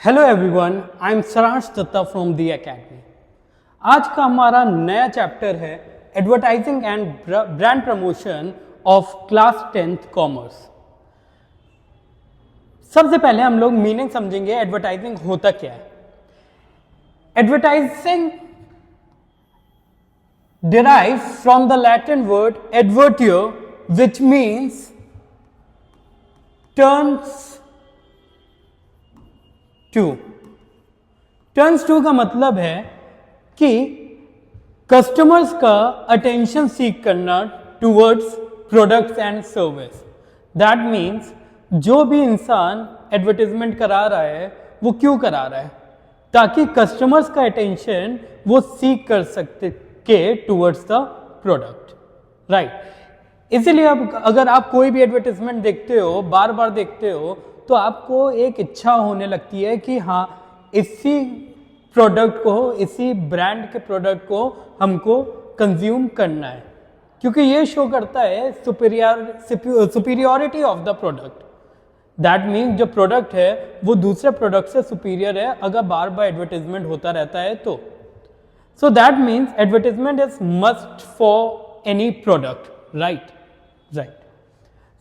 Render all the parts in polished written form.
Hello everyone, I am Saransh Datta from the academy. आज का हमारा नया चैप्टर है advertising and brand promotion of class 10th commerce. सबसे पहले हम लोग मीनिंग समझेंगे एडवर्टाइजिंग होता क्या है। Advertising derives from the Latin word advertio, which means turns to का मतलब है कि कस्टमर्स का अटेंशन सीक करना towards products and service. That means जो भी इंसान एडवर्टाइजमेंट करा रहा है वो क्यों करा रहा है, ताकि कस्टमर्स का अटेंशन वो सीक कर सकते के टूवर्ड्स द प्रोडक्ट, राइट। इसीलिए अब अगर आप कोई भी एडवर्टाइजमेंट देखते हो, बार बार देखते हो, तो आपको एक इच्छा होने लगती है कि हाँ, इसी प्रोडक्ट को, इसी ब्रांड के प्रोडक्ट को हमको कंज्यूम करना है, क्योंकि ये शो करता है superiority of the product. That means जो प्रोडक्ट है वो दूसरे प्रोडक्ट से सुपीरियर है अगर बार बार एडवर्टाइजमेंट होता रहता है तो। So that means advertisement is must for any product, right?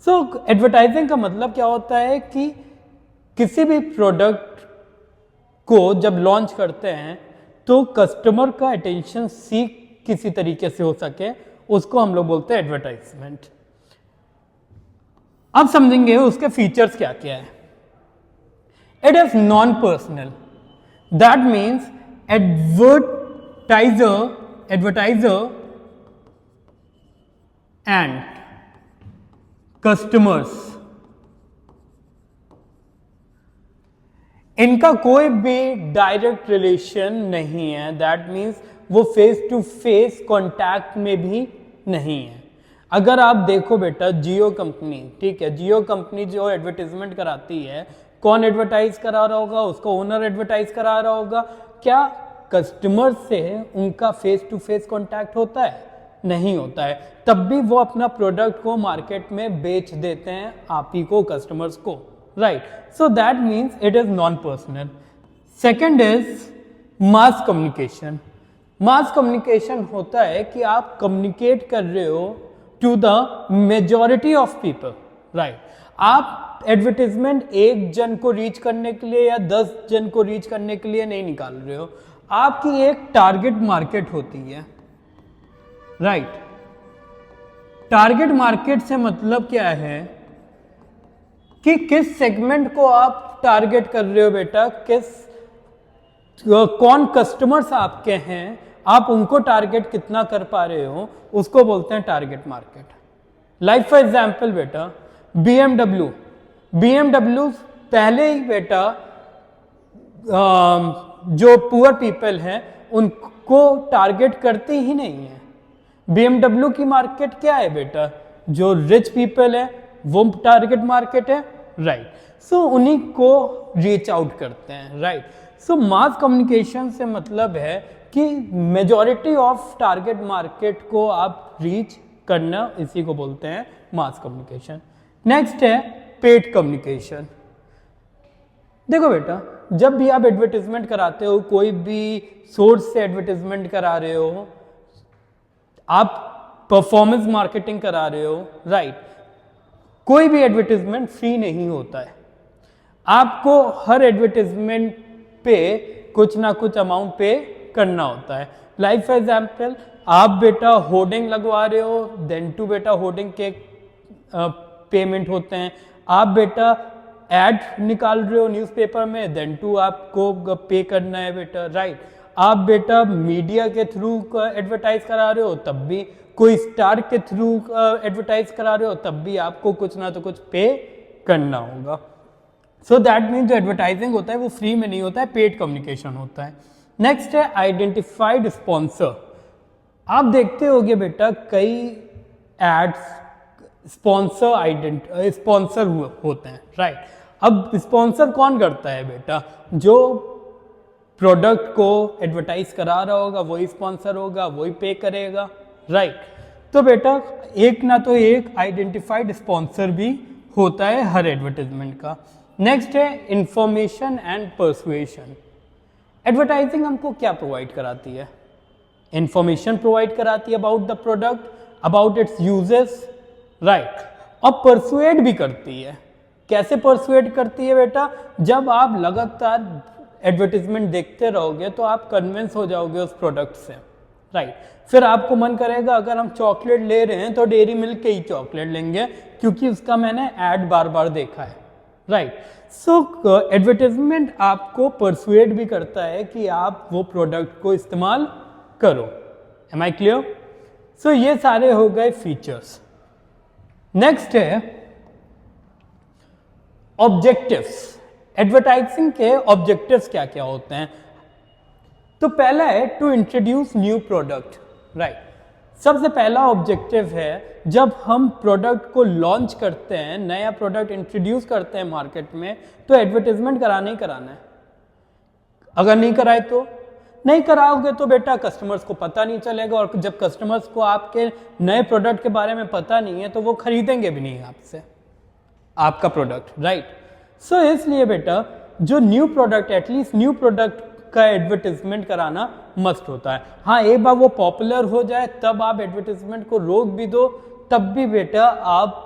So advertising का मतलब क्या होता है कि किसी भी प्रोडक्ट को जब लॉन्च करते हैं तो कस्टमर का अटेंशन सीक किसी तरीके से हो सके, उसको हम लोग बोलते हैं एडवर्टाइजमेंट। अब समझेंगे उसके फीचर्स क्या क्या है। It is non personal, that means advertiser and customers, इनका कोई भी डायरेक्ट रिलेशन नहीं है। दैट मीन्स वो फेस टू फेस कॉन्टैक्ट में भी नहीं है। अगर आप देखो बेटा, जियो कंपनी, ठीक है, जियो कंपनी जो एडवर्टाइजमेंट कराती है, कौन एडवर्टाइज करा रहा होगा? उसका ओनर एडवर्टाइज करा रहा होगा। क्या कस्टमर से उनका फेस टू फेस कांटेक्ट होता है? नहीं होता है। तब भी वो अपना प्रोडक्ट को मार्केट में बेच देते हैं आप ही को, कस्टमर्स को, right. So that means it is non personal. Second is mass communication. Mass communication होता है कि आप कम्युनिकेट कर रहे हो to the majority of people, right. आप एडवर्टाइजमेंट एक जन को रीच करने के लिए या 10 जन को रीच करने के लिए नहीं निकाल रहे हो। आपकी एक टारगेट मार्केट होती है, राइट। टारगेट मार्केट से मतलब क्या है कि किस सेगमेंट को आप टारगेट कर रहे हो बेटा, कौन कस्टमर्स आपके हैं, आप उनको टारगेट कितना कर पा रहे हो, उसको बोलते हैं target market. Like for example बेटा, BMW पहले ही बेटा जो पुअर पीपल हैं उनको टारगेट करती ही नहीं है। BMW की मार्केट क्या है बेटा? जो रिच पीपल है वो टारगेट मार्केट है, राइट। सो उन्हीं को रीच आउट करते हैं, राइट। सो मास कम्युनिकेशन से मतलब है कि मेजॉरिटी ऑफ टारगेट मार्केट को आप रीच करना, इसी को बोलते हैं मास कम्युनिकेशन। नेक्स्ट है पेड कम्युनिकेशन। देखो बेटा, जब भी आप एडवर्टाइजमेंट कराते हो, कोई भी सोर्स से एडवर्टाइजमेंट करा रहे हो, आप परफॉर्मेंस मार्केटिंग करा रहे हो, राइट। कोई भी एडवर्टाइजमेंट फ्री नहीं होता है। आपको हर एडवर्टाइजमेंट पे कुछ ना कुछ अमाउंट पे करना होता है। लाइक फॉर एग्जाम्पल, आप बेटा होर्डिंग लगवा रहे हो, देन टू बेटा होर्डिंग के पेमेंट होते हैं। आप बेटा एड निकाल रहे हो न्यूज़पेपर में, देन टू आपको पे करना है बेटा, राइट। आप बेटा मीडिया के थ्रू एडवर्टाइज करा रहे हो, तब भी कोई स्टार के थ्रू एडवर्टाइज करा रहे हो, तब भी आपको कुछ ना तो कुछ पे करना होगा। सो दैट मीन्स जो एडवर्टाइजिंग होता है वो फ्री में नहीं होता है, पेड कम्युनिकेशन होता है। नेक्स्ट है आइडेंटिफाइड स्पॉन्सर। आप देखते होगे बेटा, कई एड्स स्पॉन्सर होते हैं, राइट। अब स्पॉन्सर कौन करता है बेटा? जो प्रोडक्ट को एडवर्टाइज करा रहा होगा वही स्पॉन्सर होगा, वही पे करेगा, राइट। तो बेटा एक ना तो एक आइडेंटिफाइड स्पॉन्सर भी होता है हर एडवर्टाइजमेंट का। नेक्स्ट है इंफॉर्मेशन एंड परसुएशन। एडवर्टाइजिंग हमको क्या प्रोवाइड कराती है? इंफॉर्मेशन प्रोवाइड कराती है about the product, about it's uses, right. और परसुएड भी करती है। कैसे परसुएड करती है बेटा? जब आप लगातार एडवर्टीजमेंट देखते रहोगे तो आप कन्विंस हो जाओगे उस प्रोडक्ट से, राइट। फिर आपको मन करेगा अगर हम चॉकलेट ले रहे हैं तो डेयरी मिल्क के ही चॉकलेट लेंगे क्योंकि उसका मैंने ऐड बार बार देखा है, राइट। सो एडवर्टीजमेंट आपको परसुएड भी करता है कि आप वो प्रोडक्ट को इस्तेमाल करो। M I clear? सो ये सारे हो गए फीचर्स। नेक्स्ट है ऑब्जेक्टिव्स। एडवर्टाइजिंग के ऑब्जेक्टिव्स क्या क्या होते हैं? तो पहला है to introduce new product, right. सबसे पहला ऑब्जेक्टिव है जब हम प्रोडक्ट को लॉन्च करते हैं, नया प्रोडक्ट इंट्रोड्यूस करते हैं मार्केट में, तो एडवर्टाइजमेंट कराना ही कराना है। अगर नहीं कराए तो नहीं कराओगे तो बेटा कस्टमर्स को पता नहीं चलेगा, और जब कस्टमर्स को आपके नए प्रोडक्ट के बारे में पता नहीं है तो वो खरीदेंगे भी नहीं आपसे आपका प्रोडक्ट, राइट। सो इसलिए बेटा जो new product, at least new product का एडवर्टाइजमेंट कराना मस्ट होता है। हाँ, एक बार वो पॉपुलर हो जाए तब आप एडवर्टाइजमेंट को रोक भी दो, तब भी बेटा आप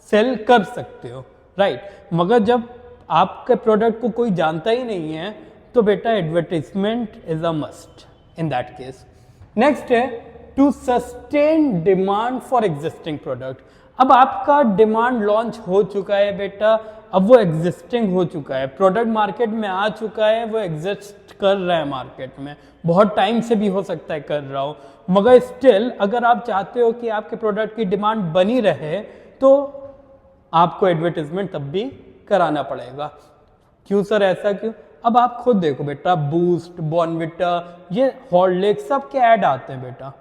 सेल कर सकते हो, राइट। मगर जब आपके प्रोडक्ट को कोई जानता ही नहीं है तो बेटा advertisement is a must in that case. Next है to sustain demand for existing product. अब आपका डिमांड लॉन्च हो चुका है बेटा, अब वो एग्जिस्टिंग हो चुका है, प्रोडक्ट मार्केट में आ चुका है, वो एग्जिस्ट कर रहा है मार्केट में, बहुत टाइम से भी हो सकता है कर रहा हो, मगर स्टिल अगर आप चाहते हो कि आपके प्रोडक्ट की डिमांड बनी रहे तो आपको एडवर्टाइजमेंट तब भी कराना पड़ेगा। क्यों सर, ऐसा क्यों? अब आप खुद देखो बेटा, बूस्ट, बॉर्नविटा, ये हॉर्लिक्स सब के ऐड आते हैं बेटा।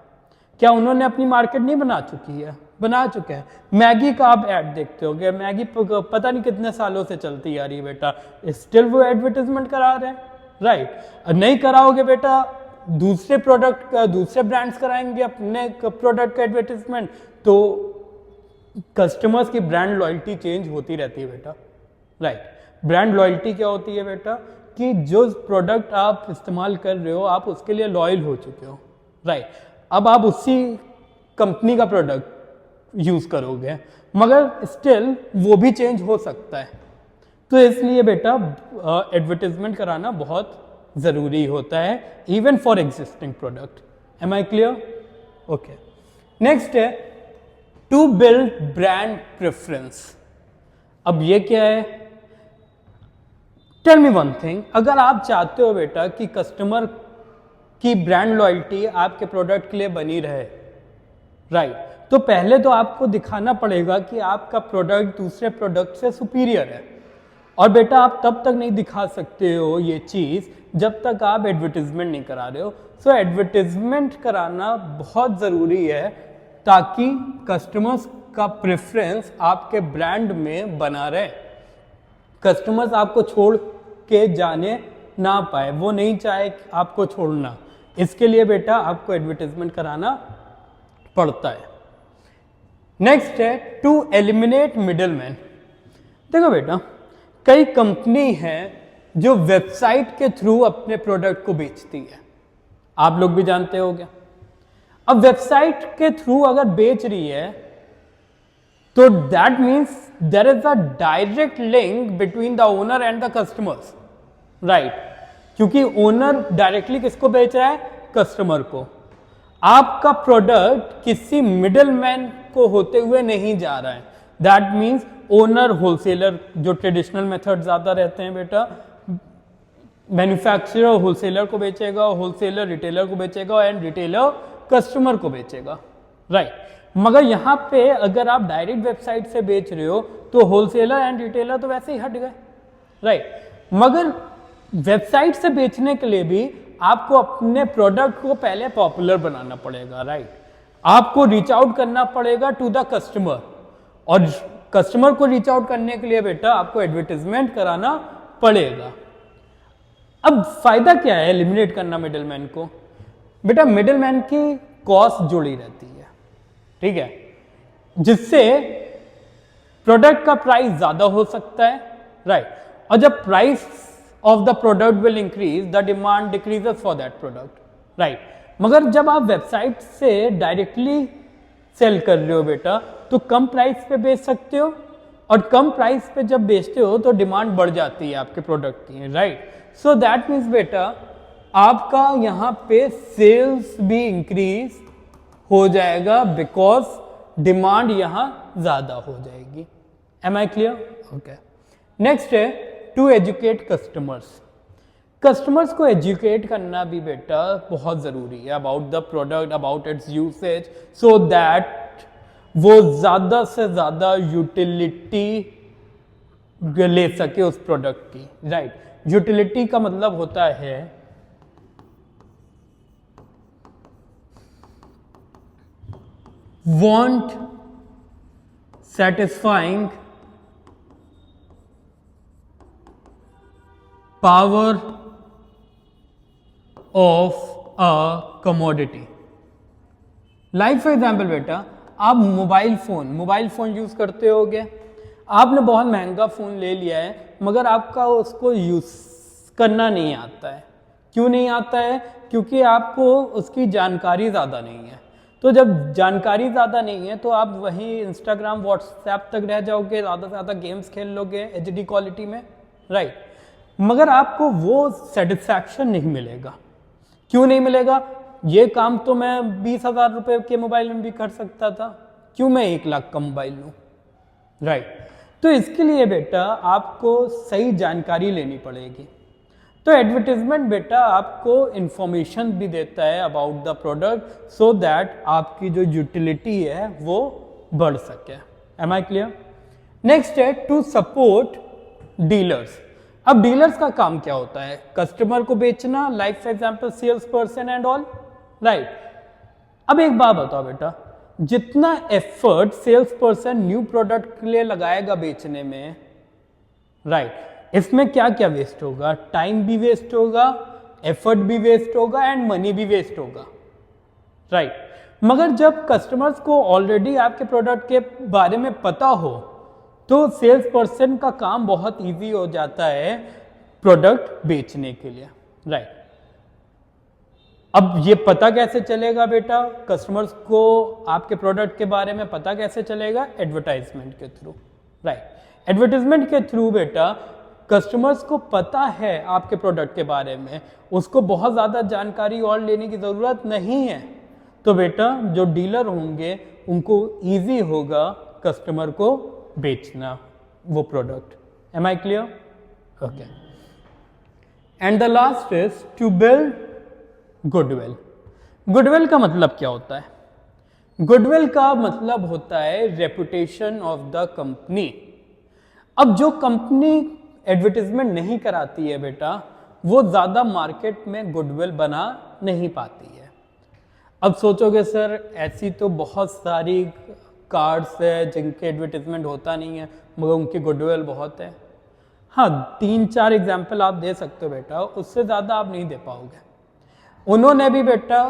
क्या उन्होंने अपनी मार्केट नहीं बना चुकी है? बना चुके हैं। मैगी का आप ऐड देखते हो, मैगी पता नहीं कितने सालों से चलती आ रही है बेटा, स्टिल वो एडवर्टाइजमेंट करा रहे हैं, राइट। नहीं कराओगे बेटा, दूसरे प्रोडक्ट का, दूसरे ब्रांड्स कराएंगे अपने प्रोडक्ट का एडवर्टाइजमेंट, तो कस्टमर्स की ब्रांड लॉयल्टी चेंज होती रहती है बेटा, राइट। ब्रांड लॉयल्टी क्या होती है बेटा? कि जो प्रोडक्ट आप इस्तेमाल कर रहे हो आप उसके लिए लॉयल हो चुके हो, राइट। अब आप उसी कंपनी का प्रोडक्ट यूज करोगे मगर स्टिल वो भी चेंज हो सकता है, तो इसलिए बेटा एडवर्टाइजमेंट कराना बहुत जरूरी होता है even for existing product. Am I clear? Okay. Next है टू बिल्ड ब्रांड प्रेफरेंस। अब ये क्या है? टेल मी वन थिंग, अगर आप चाहते हो बेटा कि कस्टमर की ब्रांड लॉयल्टी आपके प्रोडक्ट के लिए बनी रहे, राइट, तो पहले तो आपको दिखाना पड़ेगा कि आपका प्रोडक्ट दूसरे प्रोडक्ट से सुपीरियर है। और बेटा आप तब तक नहीं दिखा सकते हो ये चीज़ जब तक आप एडवर्टाइजमेंट नहीं करा रहे हो। सो एडवर्टाइजमेंट कराना बहुत ज़रूरी है ताकि कस्टमर्स का प्रेफरेंस आपके ब्रांड में बना रहे, कस्टमर्स आपको छोड़ के जाने ना पाए, वो नहीं चाहे आपको छोड़ना, इसके लिए बेटा आपको एडवर्टाइजमेंट कराना पड़ता है। नेक्स्ट है टू एलिमिनेट मिडलमैन। देखो बेटा, कई कंपनी हैं जो वेबसाइट के थ्रू अपने प्रोडक्ट को बेचती है, आप लोग भी जानते होंगे। अब वेबसाइट के थ्रू अगर बेच रही है तो that means there is a direct link between the owner and the customers, right, क्योंकि ओनर डायरेक्टली किसको बेच रहा है? कस्टमर को। आपका प्रोडक्ट किसी मिडलमैन को होते हुए नहीं जा रहा है। दैट मीन्स ओनर, होलसेलर, जो ट्रेडिशनल मेथड ज्यादा रहते हैं बेटा, मैन्युफैक्चरर होलसेलर को बेचेगा, होलसेलर रिटेलर को बेचेगा एंड रिटेलर कस्टमर को बेचेगा, राइट। मगर यहाँ पे अगर आप डायरेक्ट वेबसाइट से बेच रहे हो तो होलसेलर एंड रिटेलर तो वैसे ही हट गए, राइट। मगर वेबसाइट से बेचने के लिए भी आपको अपने प्रोडक्ट को पहले पॉपुलर बनाना पड़ेगा, राइट। आपको रीच आउट करना पड़ेगा टू द कस्टमर, और कस्टमर को रीच आउट करने के लिए बेटा आपको एडवर्टाइजमेंट कराना पड़ेगा। अब फायदा क्या है एलिमिनेट करना मिडलमैन को? बेटा मिडलमैन की कॉस्ट जुड़ी रहती है, ठीक है, जिससे प्रोडक्ट का प्राइस ज्यादा हो सकता है, राइट। और जब price of the product will increase, the demand decreases for that product, right. मगर जब आप वेबसाइट से डायरेक्टली सेल कर रहे हो बेटा, तो कम प्राइस पे बेच सकते हो, और कम प्राइस पे जब बेचते हो तो डिमांड बढ़ जाती है आपके प्रोडक्ट की, राइट। सो दैट मीन्स बेटा आपका यहाँ पे सेल्स भी इंक्रीज हो जाएगा, बिकॉज डिमांड यहाँ ज्यादा हो जाएगी। Am I clear? Okay. Next है टू एजुकेट कस्टमर्स। कस्टमर्स को एजुकेट करना भी बेटा बहुत ज़रूरी है about the product, about its usage, so that वो ज़्यादा से ज़्यादा यूटिलिटी ले सके उस प्रोडक्ट की, राइट। यूटिलिटी का मतलब होता है want satisfying power of a commodity। Like for example बेटा आप मोबाइल फोन यूज करते होगे, आपने बहुत महंगा फोन ले लिया है मगर आपका उसको यूज करना नहीं आता है। क्यों नहीं आता है? क्योंकि आपको उसकी जानकारी ज़्यादा नहीं है। तो जब जानकारी ज़्यादा नहीं है तो आप वहीं इंस्टाग्राम व्हाट्सएप तक रह जाओगे, ज़्यादा से ज़्यादा गेम्स खेल लोगे HD क्वालिटी में, राइट। मगर आपको वो सेटिस्फैक्शन नहीं मिलेगा। क्यों नहीं मिलेगा? ये काम तो मैं 20,000 रुपये के मोबाइल में भी कर सकता था, क्यों मैं 1 लाख का मोबाइल लूँ, राइट। तो इसके लिए बेटा आपको सही जानकारी लेनी पड़ेगी। तो एडवर्टीजमेंट बेटा आपको इंफॉर्मेशन भी देता है about the product, so that आपकी जो यूटिलिटी है वो बढ़ सके। Am I clear? नेक्स्ट है टू सपोर्ट डीलर्स। अब डीलर्स का काम क्या होता है? कस्टमर को बेचना, like for example sales person and all, right. अब एक बात बताओ बेटा, जितना effort sales person new product के लिए लगाएगा बेचने में, राइट, इसमें क्या क्या वेस्ट होगा? टाइम भी वेस्ट होगा, एफर्ट भी वेस्ट होगा एंड मनी भी वेस्ट होगा, राइट। मगर जब कस्टमर्स को ऑलरेडी आपके प्रोडक्ट के बारे में पता हो तो सेल्स पर्सन का काम बहुत इजी हो जाता है प्रोडक्ट बेचने के लिए, राइट। अब ये पता कैसे चलेगा बेटा कस्टमर्स को आपके प्रोडक्ट के बारे में पता कैसे चलेगा? एडवर्टाइजमेंट के थ्रू, राइट। एडवर्टाइजमेंट के थ्रू बेटा कस्टमर्स को पता है आपके प्रोडक्ट के बारे में, उसको बहुत ज़्यादा जानकारी और लेने की ज़रूरत नहीं है। तो बेटा जो डीलर होंगे उनको ईजी होगा कस्टमर को बेचना वो product. Am I clear? Okay. And the last is to build goodwill. Goodwill का मतलब क्या होता है? गुडविल का मतलब होता है रेपुटेशन ऑफ द कंपनी। अब जो कंपनी एडवर्टीजमेंट नहीं कराती है बेटा, वो ज़्यादा मार्केट में गुडविल बना नहीं पाती है। अब सोचोगे सर ऐसी तो बहुत सारी कार्ड्स है जिनके एडवर्टीजमेंट होता नहीं है मगर उनकी गुडविल बहुत है। हाँ, 3-4 एग्जाम्पल आप दे सकते हो बेटा, उससे ज़्यादा आप नहीं दे पाओगे। उन्होंने भी बेटा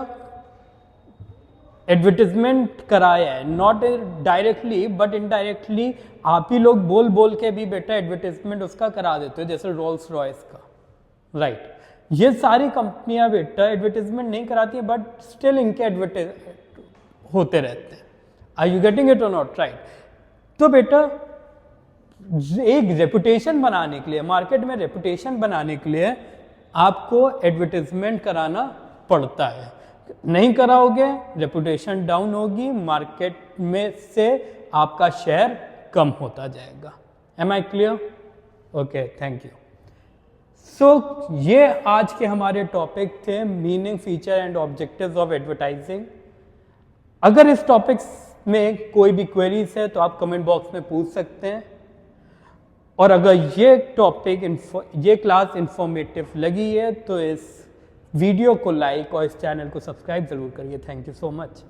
एडवर्टीजमेंट कराया है, नॉट डायरेक्टली बट इनडायरेक्टली आप ही लोग बोल बोल के भी बेटा एडवर्टीजमेंट उसका करा देते हो, जैसे रोल्स रॉयस का, राइट। ये सारी कंपनियां बेटा एडवर्टीजमेंट नहीं कराती है बट स्टिल इनके एडवर्टाइज होते रहते हैं। आर यू गेटिंग इट और नॉट, राइट। तो बेटा एक रेपुटेशन बनाने के लिए, मार्केट में रेपुटेशन बनाने के लिए आपको एडवर्टीजमेंट कराना पड़ता है। नहीं कराओगे रेपुटेशन डाउन होगी, मार्केट में से आपका शेयर कम होता जाएगा। Am I clear? Okay, thank you. So ये आज के हमारे टॉपिक थे, meaning, feature and objectives of advertising. अगर इस टॉपिक्स में कोई भी क्वेरीज है तो आप कमेंट बॉक्स में पूछ सकते हैं। और अगर ये टॉपिक ये क्लास इंफॉर्मेटिव लगी है तो इस वीडियो को लाइक और इस चैनल को सब्सक्राइब जरूर करिए। Thank you so much.